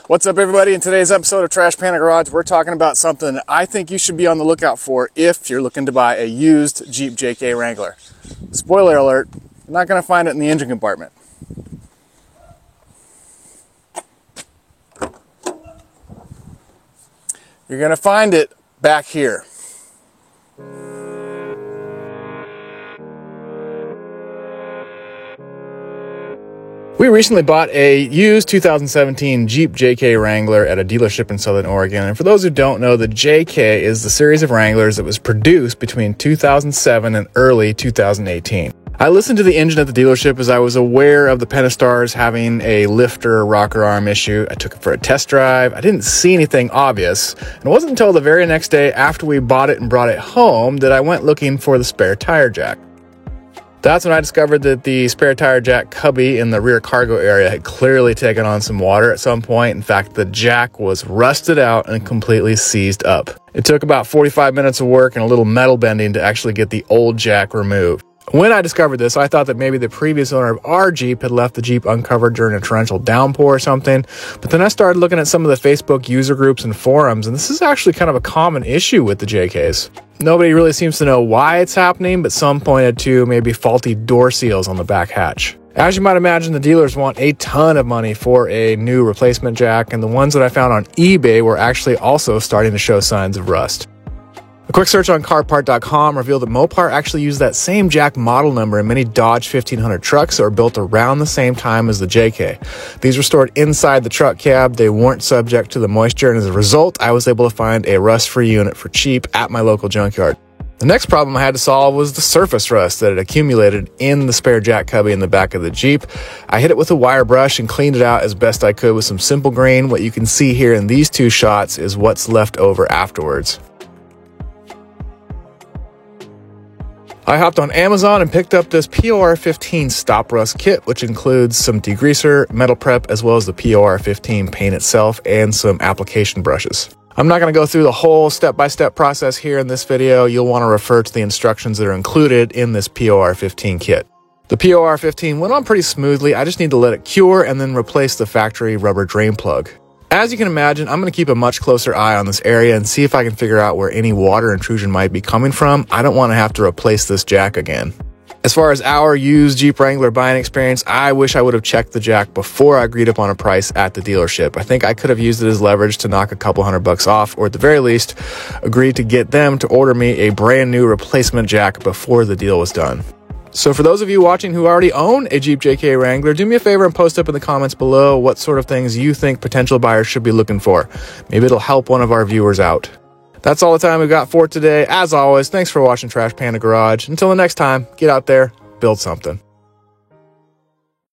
What's up, everybody? In today's episode of Trash Panda Garage, we're talking about something I think you should be on the lookout for if you're looking to buy a used Jeep JK Wrangler. Spoiler alert, you're not going to find it in the engine compartment. You're going to find it back here. We recently bought a used 2017 Jeep JK Wrangler at a dealership in Southern Oregon. And for those who don't know, the JK is the series of Wranglers that was produced between 2007 and early 2018. I listened to the engine at the dealership as I was aware of the Pentastars having a lifter rocker arm issue. I took it for a test drive. I didn't see anything obvious. And it wasn't until the very next day after we bought it and brought it home that I went looking for the spare tire jack. That's when I discovered that the spare tire jack cubby in the rear cargo area had clearly taken on some water at some point. In fact, the jack was rusted out and completely seized up. It took about 45 minutes of work and a little metal bending to actually get the old jack removed. When I discovered this, I thought that maybe the previous owner of our Jeep had left the Jeep uncovered during a torrential downpour or something. But then I started looking at some of the Facebook user groups and forums, and this is actually kind of a common issue with the JKs. Nobody really seems to know why it's happening, but some pointed to maybe faulty door seals on the back hatch. As you might imagine, the dealers want a ton of money for a new replacement jack, and the ones that I found on eBay were actually also starting to show signs of rust. A quick search on carpart.com revealed that Mopar actually used that same jack model number in many Dodge 1500 trucks that were built around the same time as the JK. These were stored inside the truck cab. They weren't subject to the moisture, and as a result, I was able to find a rust-free unit for cheap at my local junkyard. The next problem I had to solve was the surface rust that had accumulated in the spare jack cubby in the back of the Jeep. I hit it with a wire brush and cleaned it out as best I could with some Simple Green. What you can see here in these two shots is what's left over afterwards. I hopped on Amazon and picked up this POR 15 stop rust kit, which includes some degreaser, metal prep, as well as the POR 15 paint itself and some application brushes. I'm not going to go through the whole step-by-step process here in this video. You'll want to refer to the instructions that are included in this POR 15 kit. The POR 15 went on pretty smoothly. I just need to let it cure and then replace the factory rubber drain plug. As you can imagine, I'm going to keep a much closer eye on this area and see if I can figure out where any water intrusion might be coming from. I don't want to have to replace this jack again. As far as our used Jeep Wrangler buying experience, I wish I would have checked the jack before I agreed upon a price at the dealership. I think I could have used it as leverage to knock a couple $100 off, or at the very least, agreed to get them to order me a brand new replacement jack before the deal was done. So for those of you watching who already own a Jeep JK Wrangler, do me a favor and post up in the comments below what sort of things you think potential buyers should be looking for. Maybe it'll help one of our viewers out. That's all the time we've got for today. As always, thanks for watching Trash Panda Garage. Until the next time, get out there, build something.